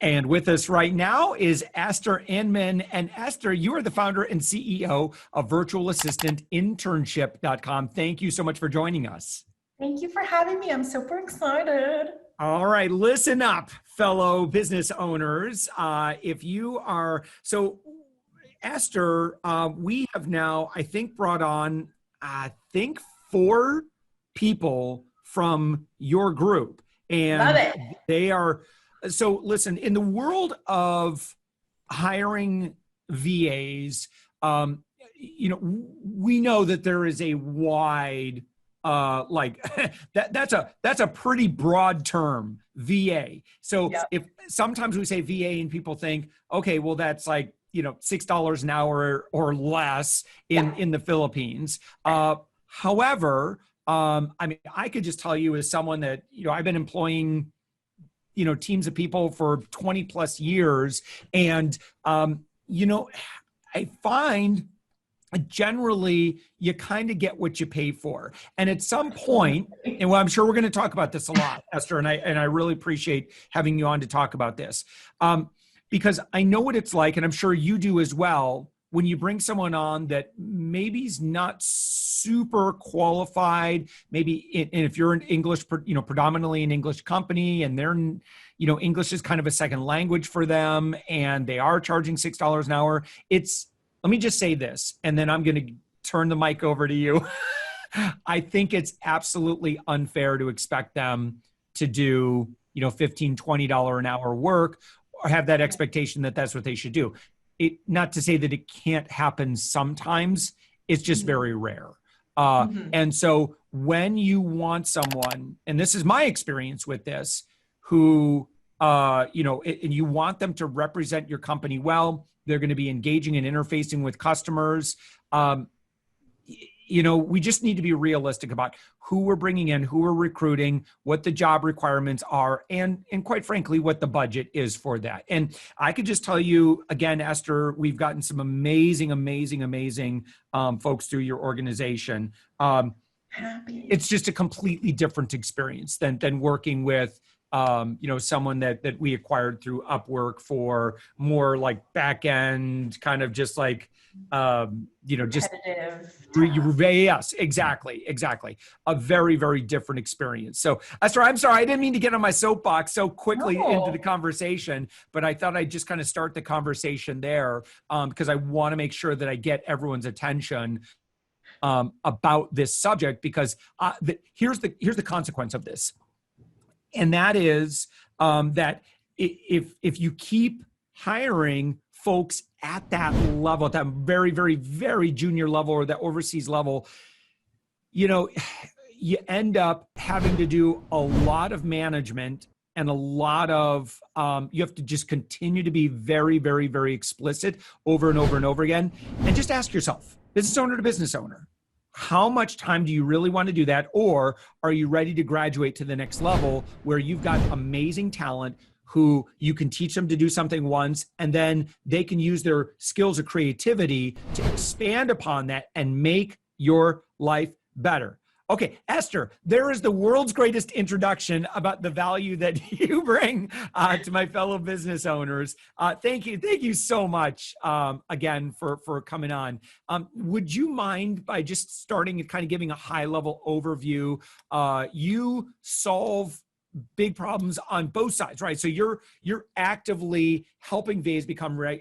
And with us right now is Esther Inman. And Esther, you are the founder and CEO of Virtual Assistant Internship.com. Thank you so much for joining us. Thank you for having me. I'm super excited. All right, listen up, fellow business owners. Esther, we have now, I think, brought on, 4 people from your group. And love it. They are, so listen, in the world of hiring VAs, we know that there is a wide, that's a pretty broad term, VA. So Yep. If sometimes we say VA and people think, okay, well, that's like, $6 an hour or less in the Philippines. However, I could just tell you as someone that, I've been employing, teams of people for 20 plus years. And, I find generally you kind of get what you pay for. And at some point, and I'm sure we're going to talk about this a lot, Esther, and I really appreciate having you on to talk about this. Because I know what it's like, and I'm sure you do as well, when you bring someone on that maybe is not super qualified, and if you're an English, predominantly an English company, and they're, English is kind of a second language for them, and they are charging $6 an hour. Let me just say this, and then I'm going to turn the mic over to you. I think it's absolutely unfair to expect them to do, $15, $20 an hour work, or have that expectation that that's what they should do. Not to say that it can't happen sometimes, it's just very rare. And so when you want someone, and this is my experience with this, who, and you want them to represent your company well, they're going to be engaging and interfacing with customers. We just need to be realistic about who we're bringing in, who we're recruiting, what the job requirements are, and quite frankly, what the budget is for that. And I could just tell you again, Esther, we've gotten some amazing folks through your organization. It's just a completely different experience than working with someone that we acquired through Upwork for more like back end, kind of just like, just yes, exactly. A very, very different experience. So Esther, I'm sorry, I didn't mean to get on my soapbox so quickly into the conversation, but I thought I'd just kind of start the conversation there because I want to make sure that I get everyone's attention about this subject, because here's the consequence of this. And that is that if you keep hiring folks at that level, at that very, very, very junior level or that overseas level, you end up having to do a lot of management and a lot of, you have to just continue to be very, very, very explicit over and over and over again. And just ask yourself, business owner to business owner, how much time do you really want to do that? Or are you ready to graduate to the next level where you've got amazing talent who you can teach them to do something once, and then they can use their skills of creativity to expand upon that and make your life better? Okay, Esther, there is the world's greatest introduction about the value that you bring to my fellow business owners. Thank you so much again for coming on. Would you mind by just starting and kind of giving a high level overview? You solve big problems on both sides, right? So you're actively helping VAs become ready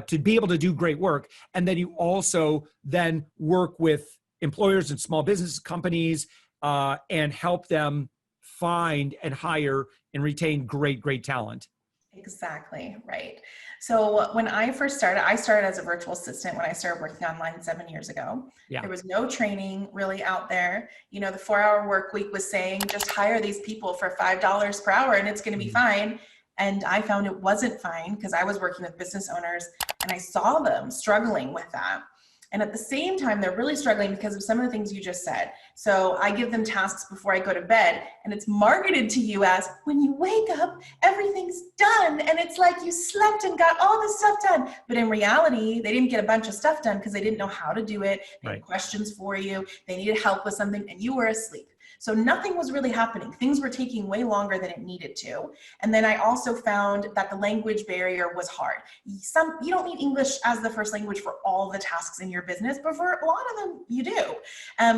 to be able to do great work. And then you also then work with employers and small business companies and help them find and hire and retain great talent. Exactly, right. So when I first started, I started as a virtual assistant when I started working online 7 years ago. Yeah. There was no training really out there. The 4-hour work week was saying, just hire these people for $5 per hour and it's going to be fine. And I found it wasn't fine because I was working with business owners and I saw them struggling with that. And at the same time, they're really struggling because of some of the things you just said. So I give them tasks before I go to bed, and it's marketed to you as, when you wake up, everything's done. And it's like you slept and got all this stuff done. But in reality, they didn't get a bunch of stuff done because they didn't know how to do it. They had questions for you. They needed help with something, and you were asleep. So nothing was really happening. Things were taking way longer than it needed to. And then I also found that the language barrier was hard. You don't need English as the first language for all the tasks in your business, but for a lot of them you do,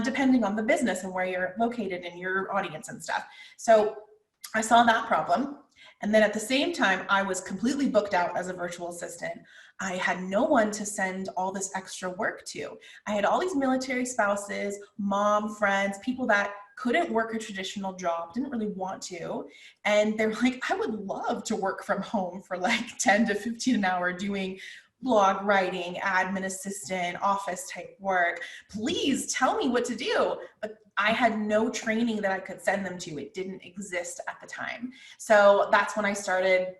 depending on the business and where you're located and your audience and stuff. So I saw that problem. And then at the same time, I was completely booked out as a virtual assistant. I had no one to send all this extra work to. I had all these military spouses, mom, friends, people that couldn't work a traditional job, didn't really want to. And they're like, I would love to work from home for like 10 to 15 an hour doing blog writing, admin assistant, office type work. Please tell me what to do. But I had no training that I could send them to. It didn't exist at the time. So that's when I started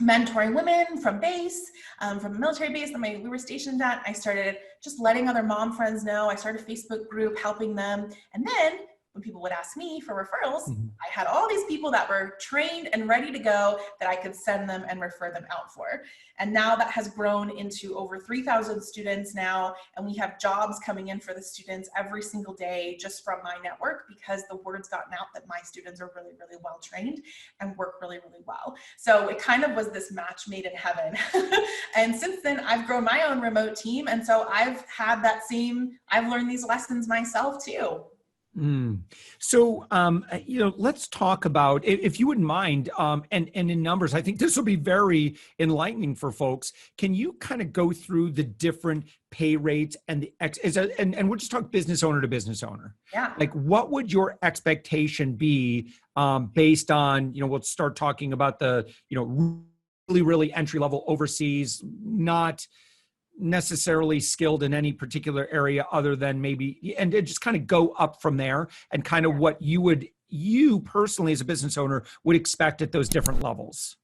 mentoring women from base, from a military base that we were stationed at. I started just letting other mom friends know. I started a Facebook group, helping them. And then when people would ask me for referrals, I had all these people that were trained and ready to go that I could send them and refer them out for. And now that has grown into over 3,000 students now. And we have jobs coming in for the students every single day just from my network, because the word's gotten out that my students are really, really well trained and work really, really well. So it kind of was this match made in heaven. And since then I've grown my own remote team. And so I've learned these lessons myself too. So, let's talk about, if you wouldn't mind, and in numbers, I think this will be very enlightening for folks. Can you kind of go through the different pay rates and and we'll just talk business owner to business owner. Yeah. Like, what would your expectation be, based on, we'll start talking about the, really, really entry level overseas, not necessarily skilled in any particular area other than maybe, and just kind of go up from there, and kind of what you personally as a business owner would expect at those different levels.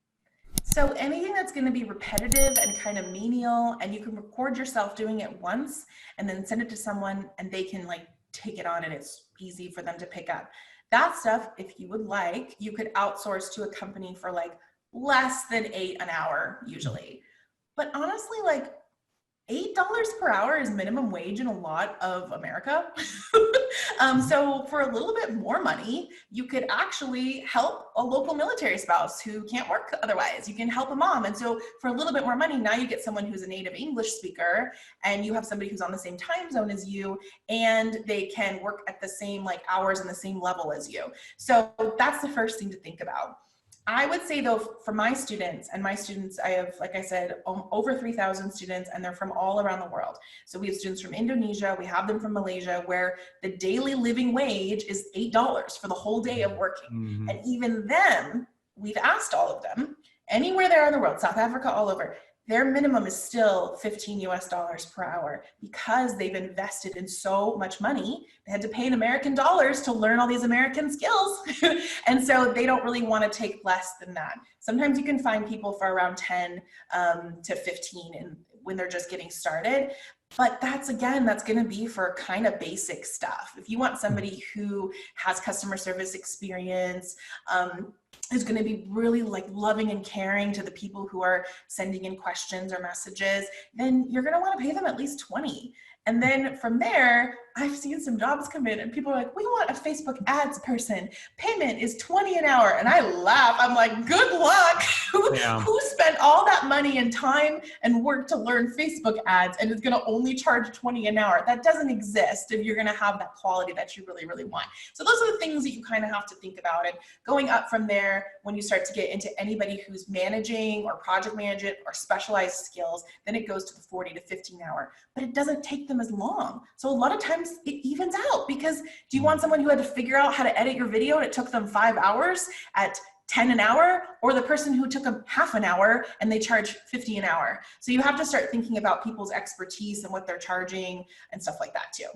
So anything that's going to be repetitive and kind of menial, and you can record yourself doing it once and then send it to someone and they can like take it on and it's easy for them to pick up. That stuff, if you would like, you could outsource to a company for like less than $8 an hour usually. But honestly, like $8 per hour is minimum wage in a lot of America. So for a little bit more money, you could actually help a local military spouse who can't work otherwise. You can help a mom. And so for a little bit more money, now you get someone who's a native English speaker, and you have somebody who's on the same time zone as you, and they can work at the same like hours and the same level as you. So that's the first thing to think about. I would say though, for my students, I have, like I said, over 3,000 students, and they're from all around the world. So we have students from Indonesia, we have them from Malaysia, where the daily living wage is $8 for the whole day of working. And even them, we've asked all of them, anywhere they're in the world, South Africa, all over, their minimum is still $15 US per hour, because they've invested in so much money. They had to pay in American dollars to learn all these American skills. And so they don't really want to take less than that. Sometimes you can find people for around 10 to 15 and when they're just getting started. But that's going to be for kind of basic stuff. If you want somebody who has customer service experience, is going to be really like loving and caring to the people who are sending in questions or messages, then you're going to want to pay them at least 20. And then from there, I've seen some jobs come in and people are like, we want a Facebook ads person. Payment is 20 an hour. And I laugh. I'm like, good luck. Who spent all that money and time and work to learn Facebook ads and is going to only charge 20 an hour? That doesn't exist if you're going to have that quality that you really, really want. So those are the things that you kind of have to think about. And going up from there, when you start to get into anybody who's managing or project management or specialized skills, then it goes to the 40 to 50 an hour. But it doesn't take them as long. So a lot of times it evens out, because do you want someone who had to figure out how to edit your video and it took them 5 hours at 10 an hour, or the person who took them half an hour and they charge 50 an hour? So you have to start thinking about people's expertise and what they're charging and stuff like that too.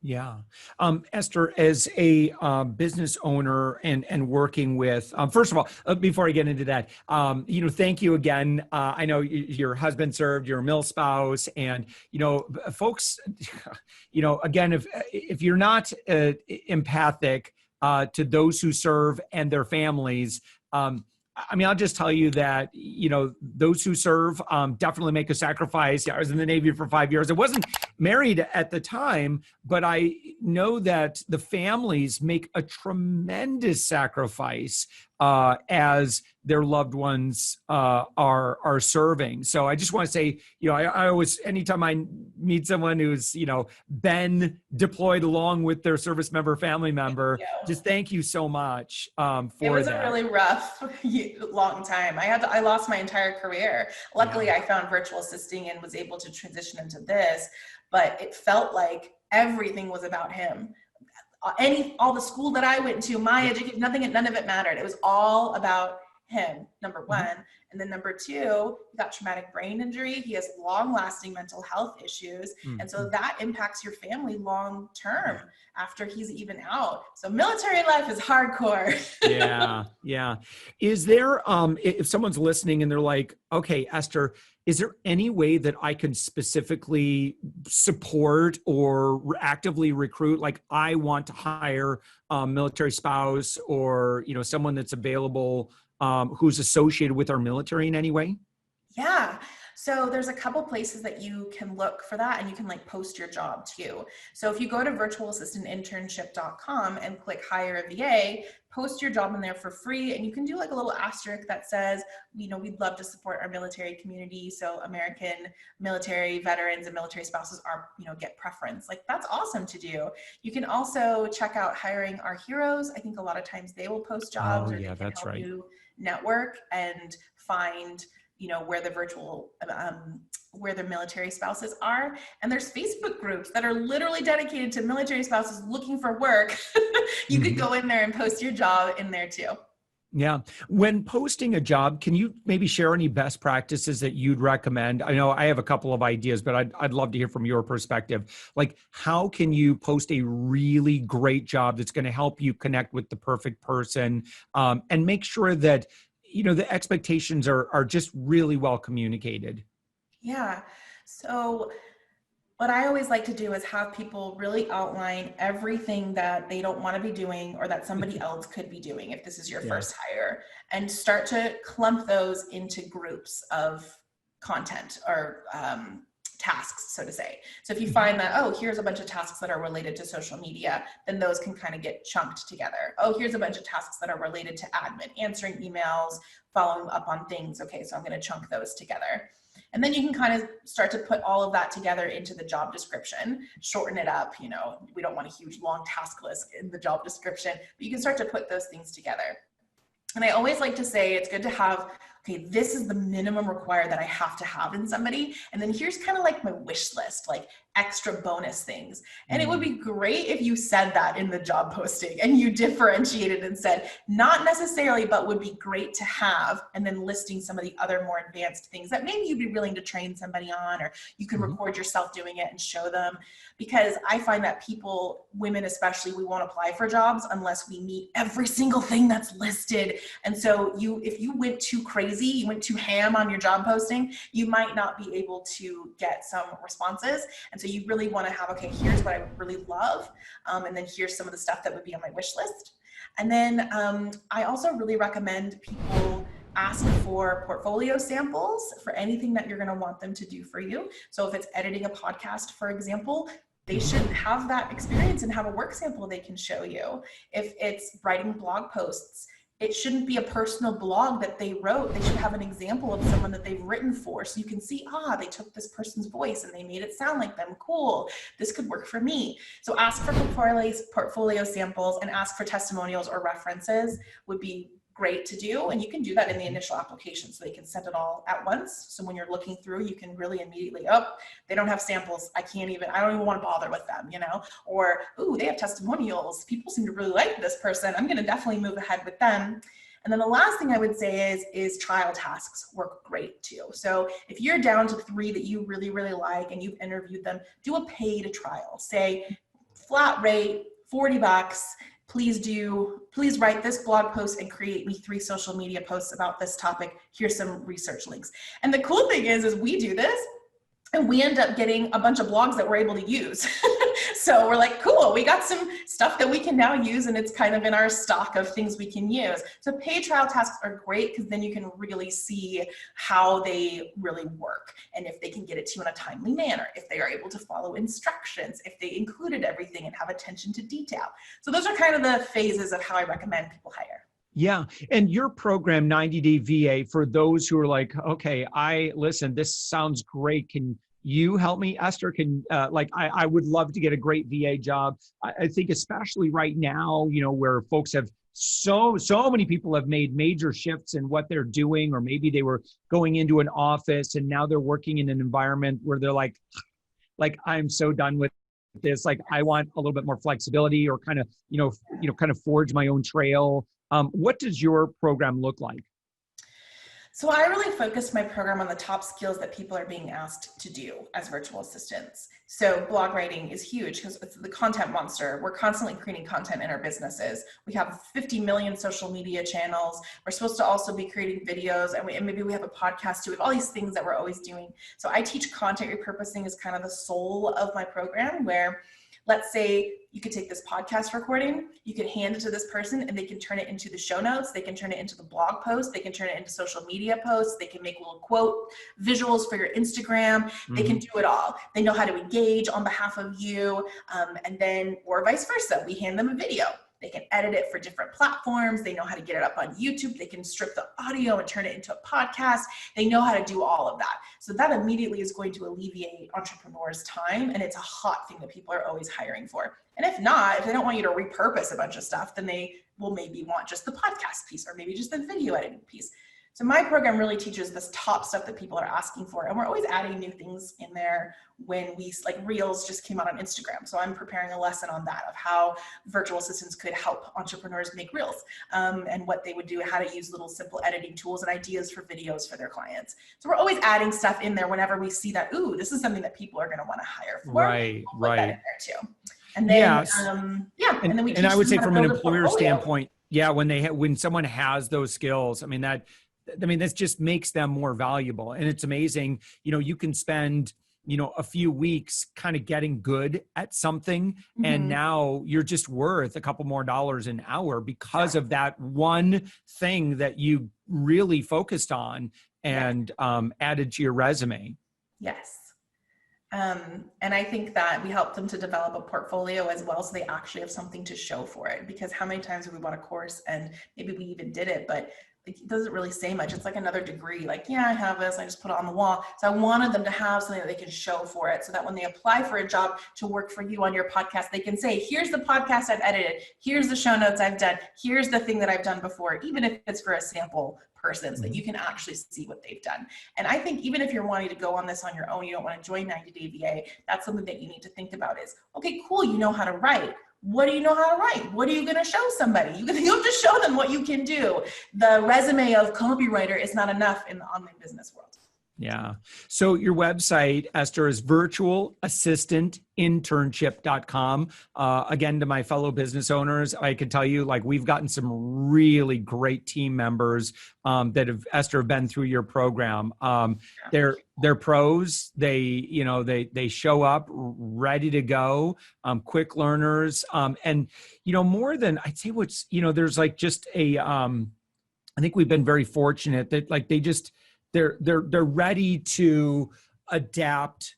Yeah. Esther, as a business owner and working with, first of all, before I get into that, thank you again. I know your husband served, you're a mil spouse, and, folks, again, if you're not empathic to those who serve and their families, I'll just tell you that, those who serve definitely make a sacrifice. Yeah, I was in the Navy for 5 years. It wasn't married at the time, but I know that the families make a tremendous sacrifice as their loved ones are serving. So I just want to say, I always, anytime I meet someone who's, been deployed along with their service member, family member, just thank you so much for that. It was a really rough, long time. I lost my entire career. Luckily, I found virtual assisting and was able to transition into this, but it felt like everything was about him. All the school that I went to, my education, none of it mattered. It was all about him, number one. And then number two, he got traumatic brain injury. He has long-lasting mental health issues. And so that impacts your family long-term after he's even out. So military life is hardcore. Yeah. Is there, if someone's listening and they're like, okay, Esther, is there any way that I can specifically support or actively recruit? Like, I want to hire a military spouse or, someone that's available who's associated with our military in any way? Yeah. So there's a couple places that you can look for that, and you can post your job too. So if you go to virtualassistantinternship.com and click hire a VA, post your job in there for free, and you can do a little asterisk that says, we'd love to support our military community. So American military veterans and military spouses are, get preference. That's awesome to do. You can also check out Hiring Our Heroes. I think a lot of times they will post jobs, or they can help you network and find where the military spouses are. And there's Facebook groups that are literally dedicated to military spouses looking for work. You could go in there and post your job in there too. Yeah. When posting a job, can you maybe share any best practices that you'd recommend? I know I have a couple of ideas, but I'd love to hear from your perspective. How can you post a really great job that's going to help you connect with the perfect person, and make sure that the expectations are just really well communicated? Yeah. So what I always like to do is have people really outline everything that they don't want to be doing or that somebody else could be doing if this is your first hire, and start to clump those into groups of content or tasks, so to say. So if you find that, here's a bunch of tasks that are related to social media, then those can kind of get chunked together. Here's a bunch of tasks that are related to admin, answering emails, following up on things. Okay, so I'm going to chunk those together. And then you can kind of start to put all of that together into the job description, shorten it up. We don't want a huge long task list in the job description, but you can start to put those things together. And I always like to say it's good to have, okay, this is the minimum required that I have to have in somebody. And then here's kind of my wish list, extra bonus things. And it would be great if you said that in the job posting and you differentiated and said, not necessarily, but would be great to have, and then listing some of the other more advanced things that maybe you'd be willing to train somebody on, or you can record yourself doing it and show them. Because I find that people, women especially, we won't apply for jobs unless we meet every single thing that's listed. And so if you went too crazy, you went too ham on your job posting, you might not be able to get some responses. And so you really want to have, okay, here's what I really love. And then here's some of the stuff that would be on my wish list. And then I also really recommend people ask for portfolio samples for anything that you're going to want them to do for you. So if it's editing a podcast, for example, they should have that experience and have a work sample they can show you. If it's writing blog posts, it shouldn't be a personal blog that they wrote. They should have an example of someone that they've written for, so you can see, they took this person's voice and they made it sound like them. Cool. This could work for me. So ask for portfolio samples, and ask for testimonials or references would be great to do. And you can do that in the initial application, so they can send it all at once. So when you're looking through, you can really immediately, they don't have samples. I don't even want to bother with them, or, they have testimonials. People seem to really like this person. I'm going to definitely move ahead with them. And then the last thing I would say is trial tasks work great too. So if you're down to 3 that you really, really like and you've interviewed them, do a paid trial. Say flat rate, $40. Please write this blog post and create me 3 social media posts about this topic. Here's some research links. And the cool thing is we do this And we end up getting a bunch of blogs that we're able to use. So we're like, cool, we got some stuff that we can now use, and it's kind of in our stock of things we can use. So paid trial tasks are great because then you can really see how they really work, and if they can get it to you in a timely manner, if they are able to follow instructions, if they included everything and have attention to detail. So those are kind of the phases of how I recommend people hire. Yeah. And your program, 90-Day VA, for those who are like, okay, listen, this sounds great. Can you help me, Esther? I would love to get a great VA job. I think especially right now, where folks have so many people have made major shifts in what they're doing, or maybe they were going into an office and now they're working in an environment where they're like, I'm so done with this. Like, I want a little bit more flexibility, or kind of forge my own trail. What does your program look like? So I really focused my program on the top skills that people are being asked to do as virtual assistants. So blog writing is huge because it's the content monster. We're constantly creating content in our businesses. We have 50 million social media channels. We're supposed to also be creating videos, and maybe we have a podcast too. We have all these things that we're always doing. So I teach content repurposing as kind of the soul of my program, where let's say you could take this podcast recording, you could hand it to this person, and they can turn it into the show notes, they can turn it into the blog post, they can turn it into social media posts, they can make little quote visuals for your Instagram, they can do it all. They know how to engage on behalf of you, and then, or vice versa, we hand them a video. They can edit it for different platforms. They know how to get it up on YouTube. They can strip the audio and turn it into a podcast. They know how to do all of that. So that immediately is going to alleviate entrepreneurs' time. And it's a hot thing that people are always hiring for. And if not, if they don't want you to repurpose a bunch of stuff, then they will maybe want just the podcast piece, or maybe just the video editing piece. So my program really teaches this top stuff that people are asking for. And we're always adding new things in there. When like Reels just came out on Instagram. So I'm preparing a lesson on that, of how virtual assistants could help entrepreneurs make Reels, and what they would do, how to use little simple editing tools and ideas for videos for their clients. So we're always adding stuff in there whenever we see that, ooh, this is something that people are going to want to hire for. Right, we'll put that in there too. And then, and then we teach and I would say from an employer portfolio standpoint, when someone has those skills, this just makes them more valuable. And it's amazing, you can spend, a few weeks kind of getting good at something. And now you're just worth a couple more dollars an hour because of that one thing that you really focused on and added to your resume. Yes. And I think that we helped them to develop a portfolio as well, so they actually have something to show for it. Because how many times have we bought a course and maybe we even did it, but it doesn't really say much. It's like another degree. Like, yeah, I have this, I just put it on the wall. So I wanted them to have something that they can show for it, so that when they apply for a job to work for you on your podcast, they can say, here's the podcast I've edited, here's the show notes I've done, here's the thing that I've done before, even if it's for a sample person, so that you can actually see what they've done. And I think even if you're wanting to go on this on your own, you don't want to join 90-Day VA, that's something that you need to think about is, okay, cool, you know how to write. What do you know how to write? What are you going to show somebody? You have to show them what you can do. The resume of copywriter is not enough in the online business world. Yeah. So your website, Esther, is Virtual Assistant Internship.com. Again, to my fellow business owners, I can tell you, we've gotten some really great team members that have been through your program. They're pros. They show up ready to go, quick learners. And, more than I'd say there's I think we've been very fortunate that they're ready to adapt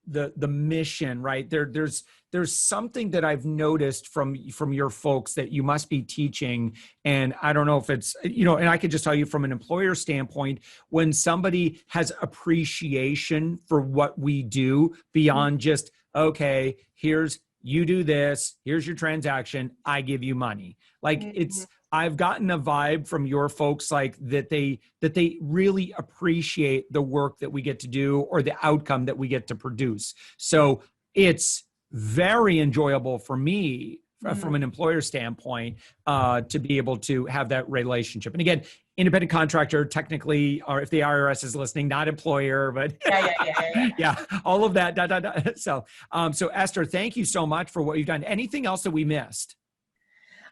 the mission, right? There's something that I've noticed from your folks that you must be teaching. And I don't know if it's, and I could just tell you from an employer standpoint, when somebody has appreciation for what we do beyond just, okay, you do this, here's your transaction, I give you money. I've gotten a vibe from your folks that they really appreciate the work that we get to do, or the outcome that we get to produce. So it's very enjoyable for me from an employer standpoint to be able to have that relationship. And again, independent contractor, technically, or if the IRS is listening, not employer, but yeah, all of that. So Esther, thank you so much for what you've done. Anything else that we missed?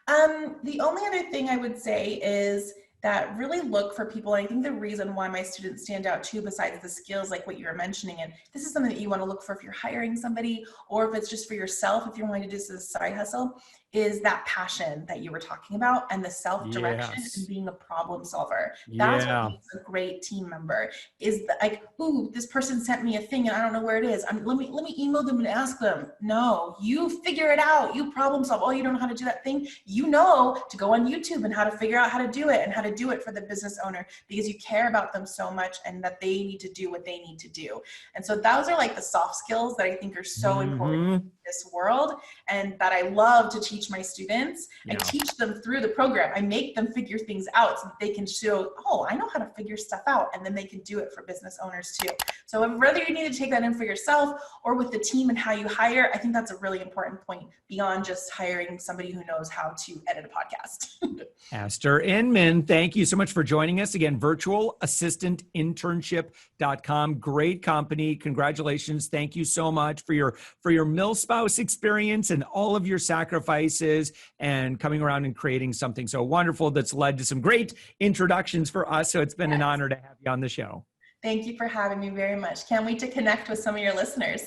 The only other thing I would say is that really look for people. And I think the reason why my students stand out too, besides the skills like what you were mentioning, and this is something that you want to look for if you're hiring somebody, or if it's just for yourself, if you're wanting to do this as a side hustle, is that passion that you were talking about, and the self-direction, and being a problem solver. That's what makes a great team member, is like, ooh, this person sent me a thing and I don't know where it is. Let me email them and ask them. No, you figure it out. You problem solve. Oh, you don't know how to do that thing? You know to go on YouTube and how to figure out how to do it, and how to do it for the business owner, because you care about them so much and that they need to do what they need to do. And so those are like the soft skills that I think are so important in this world, and that I love to teach my students. I teach them through the program. I make them figure things out so that they can show, oh, I know how to figure stuff out, and then they can do it for business owners too. So whether you need to take that in for yourself or with the team and how you hire, I think that's a really important point beyond just hiring somebody who knows how to edit a podcast. Esther Inman, thank you so much for joining us again. Virtual Assistant Internship.com. Great company. Congratulations. Thank you so much for your milspouse experience and all of your sacrifices and coming around and creating something so wonderful that's led to some great introductions for us. So it's been an honor to have you on the show. Thank you for having me very much. Can't wait to connect with some of your listeners.